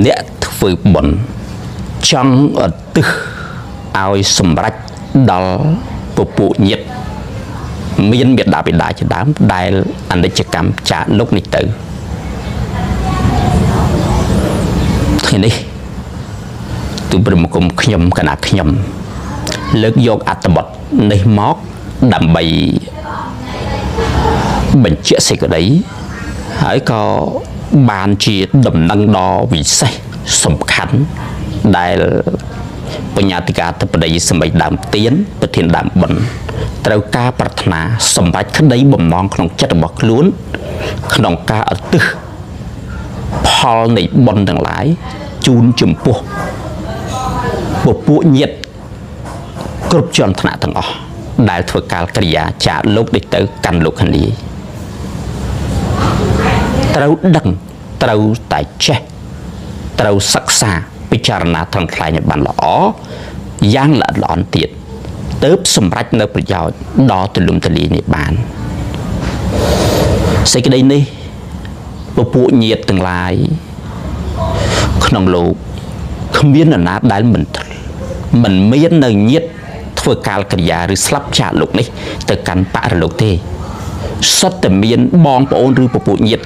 អ្នកធ្វើបុណ្យចង់ឧទ្ទិសឲ្យសម្រេចដល់ពពួកញាតិមានមេដាបិតាជាដើមដែលអនិច្ចកម្មចាកលោកនេះទៅថ្ងៃនេះទូព្រមគុំខ្ញុំកណាខ្ញុំលើកយកអត្ថបទនេះមកដើម្បីបញ្ជាក់សេចក្តីហើយក៏បានជាដំណឹងដ៏វិសេសសំខាន់ដែលបញ្ញត្តិការធិបតីសម្បិដើមទៀនប្រធានដើមបុណ្យត្រូវការប្រាថ្នាសម្រេចក្តីបំណងក្នុងចិត្តរបស់ខ្លួនក្នុងការឧទ្ទិសផលនៃបុណ្យទាំងឡាយជូនចំពោះពពួកញាតិគ្រប់ជាន់ថ្នាក់ទាំងអស់ដែលធ្វើការកិរិយាចាកលោកនេះទៅកាន់លោកខាងលាយត្រូវដឹងត្រូវតែចេះត្រូវសិក្សាពិចារណាត្រង់ថ្លែងឲ្យបានល្អយ៉ាងល្អិតល្អន់ទៀតទើបសម្រេចនៅប្រយោជន៍ដ៏ទូលំទូលាយនេះបានសេចក្តីនេះពពួកញាតិទាំងឡាយក្នុងលោកគ្មាននរណាដែលមិនមាននៅញាតិធ្វើកាលកិរិយាឬស្លាប់ចាកលោកនេះទៅកាន់បរលោកទេសុទ្ធតែមានបងប្អូនឬពពួកញាតិ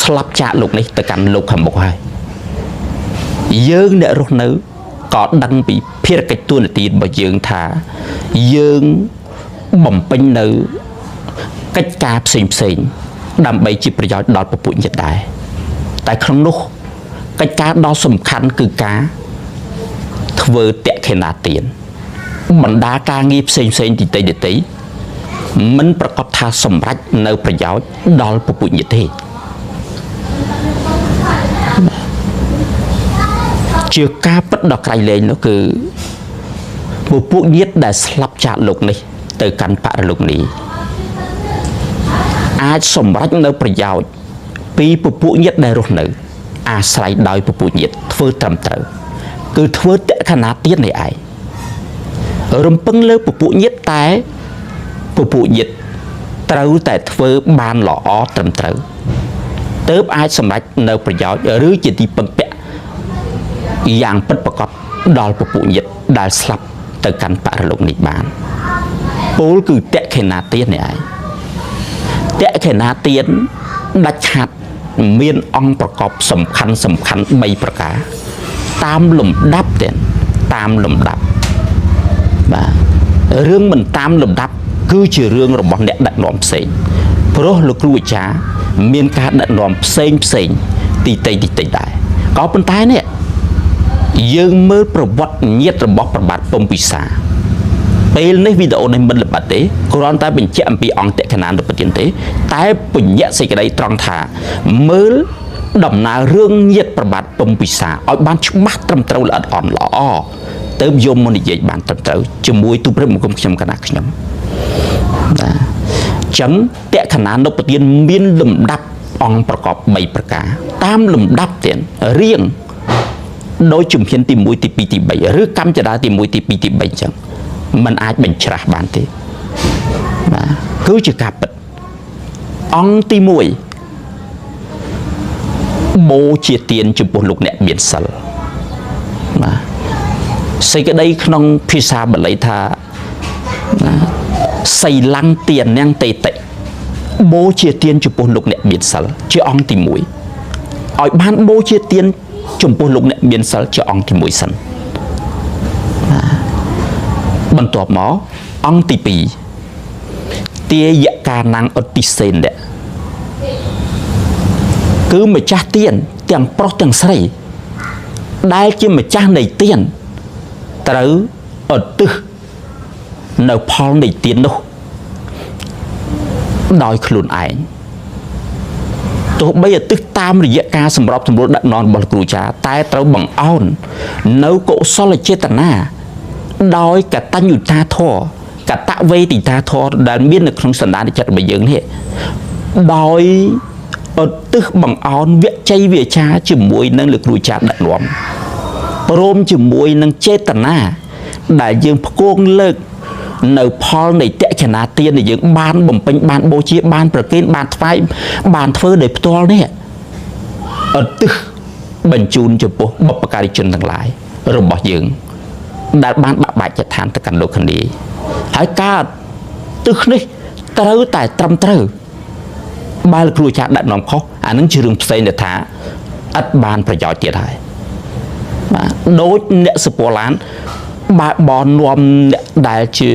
ស្លាប់ចាកលោកនេះទៅកាន់លោកខាងមុខហើយយើងអ្នករស់នៅក៏ដឹងពីភារកិច្ចទូនាទីរបស់យើងថាយើងបំពេញនៅកិច្ចការផ្សេងដើម្បីជាប្រយោជន៍ដល់ពពួកញាតិដែរតែក្នុងនោះកិច្ចការដ៏សំខាន់គឺការធ្វើតក្ខេណាទានបណ្ដាការងារផ្សេងទីមិនប្រកាសថាសម្រេចនៅប្រយោជន៍ដល់ពពួកញាតិទេជាការពិតដ៏ក្រៃលែងនោះគឺពពួកញាតិដែលស្លាប់ចាកលោកនេះទៅកាន់បរលោកនេះអាចសម្រេចនៅប្រយោជន៍ពីពពួកញាតិដែលរស់នៅអាស្រ័យដោយពពួកញាតិធ្វើត្រឹមត្រូវគឺធ្វើតក្ខណាទាននេះឯងរំពឹងលើពពួកញាតិតែពពួកញាតិត្រូវតែធ្វើបានល្អត្រឹមត្រូវទើបអាចសម្រេចនៅប្រយោជន៍ឬជាទីពឹងពាក់យ៉ាងពិតប្រាកដដល់ពពួកញាតិដែលស្លាប់ទៅកាន់បរលោកនេះបានពោលគឺតក្ខេណាទាននេះឯងតក្ខេណាទានដាច់ខាត់មានអង្គប្រកបសំខាន់3ប្រការតាមលំដាប់ទៀតតាមលំដាប់បាទរឿងមិនតាមលំដាប់គឺជារឿងរបស់អ្នកដឹកនាំផ្សេងព្រោះលោកគ្រូអាចារ្យមានការដឹកនាំផ្សេងទីតិចដែរក៏ប៉ុន្តែនេះយើងមើលប្រវត្តិញាតិរបស់ព្រះបាទពុំពិសាពេលនេះវីដេអូនេះមិនល្បិតទេគ្រាន់តែបញ្ជាក់អំពីអង្គតក្ខណានុប្រទានទេតែពញ្ញាក់សេចក្តីត្រង់ថាមើលដំណើររឿងញាតិព្រះបាទពុំពិសាឲ្យបានច្បាស់ត្រឹមត្រូវល្អិតល្អន់ល្អទៅយកមកនិយាយបានត្រឹមត្រូវជាមួយទូព្រះមង្គមខ្ញុំកណាខ្ញុំណាចឹងតក្ខណានុប្រទានមានលំដាប់អង្គប្រកប3ប្រការតាមលំដាប់ទៀតរៀងដោយជំហានទី1ទី2ទី3ឬកម្មចរាទី1ទី2ទី3អញ្ចឹងมันអាចបញ្ច្រាស់បានទេបាទគឺជាការពិតអង្គទី1បូជាទានចំពោះលោកអ្នកមានសិលបាទសេចក្តីក្នុងភាសាបាលីថាសីលੰទានញតេតិបូជាទានចំពោះលោកអ្នកមានសិលជាអង្គទី1ឲ្យបានបូជាទានចំពោះលោកអ្នកមានសិលជាអង្គទី1សិនបន្ទាប់មកអង្គទី2ទាយកានាំងឧទ្ទិសេនៈគឺម្ចាស់ទានទាំងប្រុសទាំងស្រីដែលជាម្ចាស់នៃទានត្រូវឧទ្ទិសនៅផលនៃទាននោះដោយខ្លួនឯងទោះបីឧទ្ទិសតាមរយៈការសម្របសម្រួលដឹកនាំរបស់គ្រូអាចារ្យតែត្រូវបង្អោននៅកុសលចេតនាដោយកតញ្ញុតាធម៌កតវេទិតាធម៌ដែលមាននៅក្នុងសន្តានចិត្តរបស់យើងនេះដោយឧទ្ទិសបង្អោនវជ័យវាចាជាមួយនឹងលោកគ្រូអាចារ្យដឹកនាំព្រមជាមួយនឹងចេតនាដែលយើងផ្គងលើកនៅផលនៃតក្ខណាទានដែលយើងបានបំពេញបានបូជាបានប្រគេនបានថ្វាយបានធ្វើដោយផ្ទាល់នេះឧទ្ទិស បញ្ជូនចំពោះបុព្វការីជនទាំងឡាយរបស់យើងដែលបានបាក់បែកចឋានទៅកាន់លោកខាងនេះហើយការទិសនេះត្រូវតែត្រឹមត្រូវបើគ្រូអាចារ្យដឹកនាំខុសអានឹងជារឿងផ្សេងដែលថាឥតបានប្រយោជន៍ទៀតហើយបាទដូចអ្នកសុពលឡានបើបននាំអ្នកដែលជា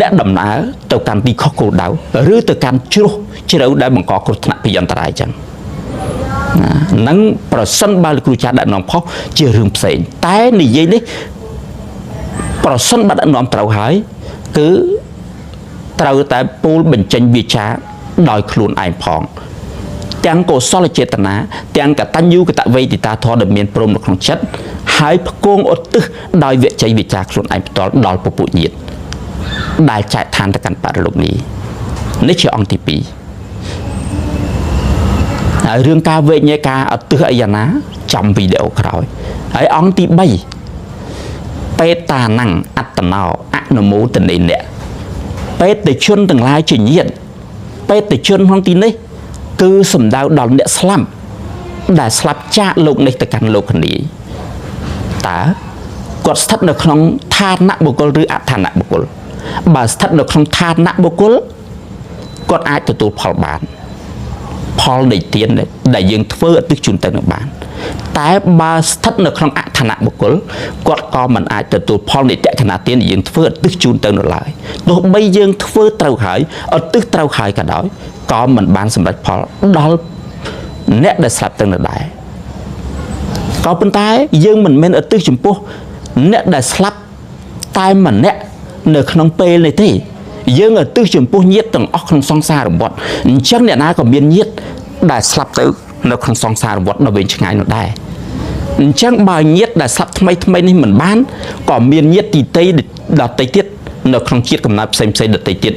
អ្នកដំណើរទៅកាន់ទីខុសគោលដៅឬទៅកាន់ជ្រោះជ្រៅដែលបង្កគ្រោះថ្នាក់ពីអន្តរាយចឹងនឹងប្រសិនបើលោកគ្រូចាស់ដឹកនាំខុសជារឿងផ្សេងតែនិយាយនេះប្រសិនបើដឹកនាំត្រូវហើយគឺត្រូវតែពូលបញ្ចេញវាចាដោយខ្លួនឯងផងទាំងកុសលចេតនាទាំងកតញ្ញូកតវេទិតាធម៌ដែលមានព្រមនៅក្នុងចិត្តហើយផ្គងឧទ្ទិសដោយវិជ័យវិចាខ្លួនឯងផ្ទាល់ដល់ពពុញាតិដែលចែកឋានទៅកាន់បរិលោកនេះជាអង្គទី2ហើយរឿងការវេញការឧទ្ទិសអីយ៉ាងណាចំវីដេអូក្រោយហើយអង្គទី3បេតាណੰអត្តណោអនុមោទនីអ្នកបេតិជនទាំងឡាយជាញាតិបេតិជនក្នុងទីនេះគឺសំដៅដល់អ្នកស្លាប់ដែលស្លាប់ចាកលោកនេះទៅកាន់លោកខាងនេះតើគាត់ស្ថិតនៅក្នុងឋានៈបុគ្គលឬអឋានៈបុគ្គលបើស្ថិតនៅក្នុងឋានៈបុគ្គលគាត់អាចទទួលផលបានផលនៃទានដែលយើងធ្វើឧទ្ទិសជូនទៅនឹងបានតែបើស្ថិតនៅក្នុងអឋានៈបុគ្គលគាត់ក៏មិនអាចទទួលផលនៃតក្កណាទានដែលយើងធ្វើឧទ្ទិសជូនទៅនៅឡើយទោះបីយើងធ្វើត្រូវហើយឧទ្ទិសត្រូវហើយក៏ដោយក៏មិនបានសម្រេចផលដល់អ្នកដែលស្លាប់ទៅនៅដែរក៏ប៉ុន្តែយើងមិនមែនឧទ្ទិសចំពោះអ្នកដែលស្លាប់តែម្នាក់នៅក្នុងពេលនេះទេយើងឧទ្ទិសចំពោះញាតិទាំងអស់ក្នុងសង្សារវដ្តអញ្ចឹងអ្នកណាក៏មានញាតិដែលស្លាប់ទៅនៅក្នុងសង្សារវដ្តនៅវែងឆ្ងាយនោះដែរអញ្ចឹងបើញាតិដែលស្លាប់ថ្មីនេះមិនបានក៏មានញាតិទីតីដតីទៀតនៅក្នុងជាតិកំណើតផ្សេងដតីទៀត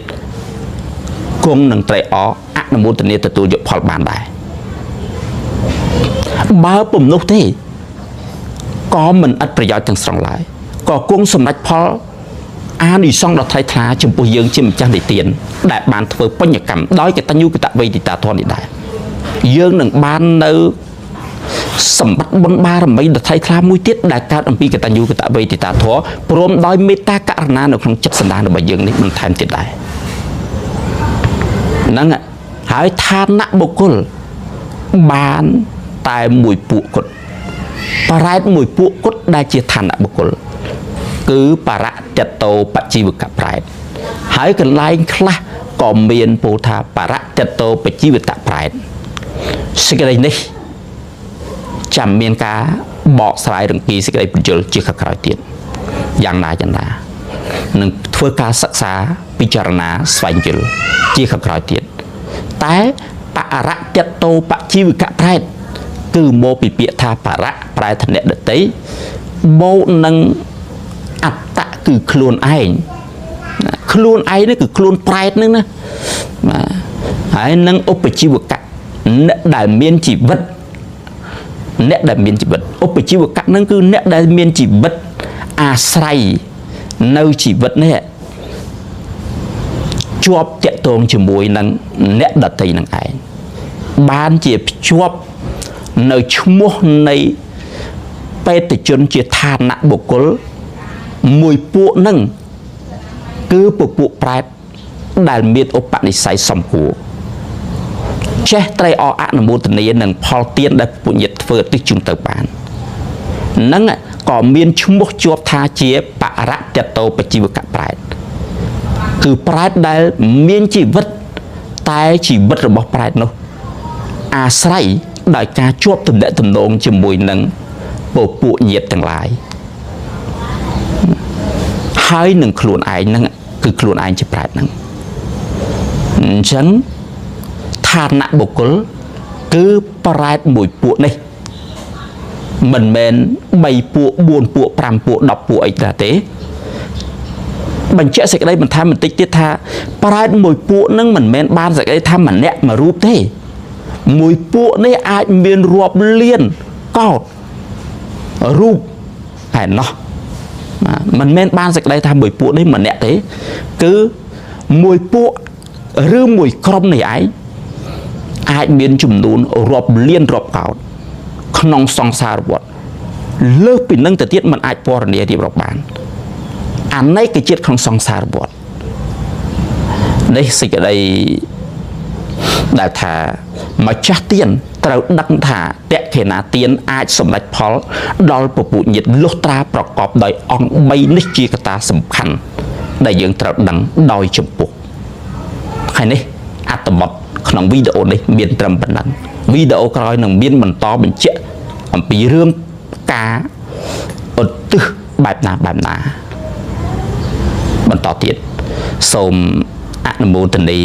គង់នឹងត្រេកអរអនុមោទនាទទួលយកផលបានដែរបើពុំនោះទេក៏មិនឥតប្រយោជន៍ទាំងស្រុងឡើយក៏គង់សម្រេចផលអានិសង្សដ៏ថ្លៃថ្លាចំពោះយើងជាម្ចាស់នៃទានដែលបានធ្វើបញ្ញកម្មដោយកតញ្ញូកតវេទិតាធម៌នេះដែរយើងនឹងបាននៅសម្បត្តិបុណ្យបារមីដ៏ថ្លៃថ្លាមួយទៀតដែលកើតអំពីកតញ្ញូកតវេទិតាធម៌ព្រមដោយមេត្តាករុណានៅក្នុងចិត្តសន្តានរបស់យើងនេះបន្ថែមទៀតដែរហ្នឹងហើយឋានៈបុគ្គលបានតែមួយពួកគាត់ប្រែតមួយពួកគាត់ដែលជាឋានៈបុគ្គលគឺបរៈចតោបជីវកប្រែតហើយកន្លែងខ្លះក៏មានពោលថាបរៈចតោបជីវតប្រែតសេចក្តីនេះចាំមានការបកស្រាយរង្គីសេចក្តីបញ្យលជាខាងក្រោយទៀតយ៉ាងណានឹងធ្វើការសិក្សាពិចារណាស្វែងយល់ជាខាងក្រោយទៀតតែបរៈចតោបជីវកប្រែតគឺមកពីពាក្យថាបរៈប្រែធនៈដតីមកនឹងអត្តៈគឺខ្លួនឯងនេះគឺខ្លួនប្រែតហ្នឹងណាបាទហើយនឹងឧបជីវកៈអ្នកដែលមានជីវិតឧបជីវកៈហ្នឹងគឺអ្នកដែលមានជីវិតអាស្រ័យនៅជីវិតនេះជាប់តាក់ទងជាមួយនឹងអ្នកដតីនឹងឯងបានជាភ្ជាប់នៅឈ្មោះនៃបេតិជនជាឋានៈបុគ្គលមួយពួកនឹងគឺពពួកប្រែតដែលមានឧបនិស្ស័យសំគួរចេះត្រេកអរអនុមោទនានឹងផលទានដែលពុញាតិធ្វើឧទ្ទិសជូនទៅបាននឹងក៏មានឈ្មោះជាប់ថាជាបរៈចតោបជីវកប្រែតគឺប្រែតដែលមានជីវិតតែជីវិតរបស់ប្រែតនោះអាស្រ័យដោយការជាប់ទំនាក់ទំនងជាមួយនឹងពពួកញាតិទាំងឡាយហើយនឹងខ្លួនឯងហ្នឹងគឺខ្លួនឯងជាប្រែតហ្នឹងអញ្ចឹងឋានៈបុគ្គលគឺប្រែតមួយពួកនេះមិនមែន3ពួក4ពួក5ពួក10ពួកអីទេបញ្ជាក់សេចក្តីបន្ថែមបន្តិចទៀតថាប្រែតមួយពួកហ្នឹងមិនមែនបានសេចក្តីថាម្នាក់មួយរូបទេមួយពួកនេះអាចមានរាប់លានកោដរូបឯណោះមិនមែនបានសេចក្តីថាមួយពួកនេះម្នាក់ទេគឺមួយពួកឬមួយក្រុមនេះឯងអាចមានចំនួនរាប់លានរាប់កោដខ ក្នុងសង្សារវដ្តលើសពីនឹងទៅទៀតមិនអាចពណ៌នារៀបរាប់បានអនេកជាតិក្នុងសង្សារវដ្តនេះសេចក្តីដែលថាម្ចាស់ទានត្រូវដឹងថាតក្ខេណាទានអាចសម្រេចផលដល់ពពួកញាតិលុះត្រាប្រកបដោយអង្គ3នេះជាកត្តាសំខាន់ដែលយើងត្រូវដឹងដោយចម្ពោះហើយនេះអត្ថបទក្នុងវីដេអូនេះមានត្រឹមប៉ុណ្ណឹងវីដេអូក្រោយនឹងមានបន្តបញ្ជាក់អំពីរឿងការឧទ្ទិសបែបណាបន្តទៀតសូមអនុមោទនា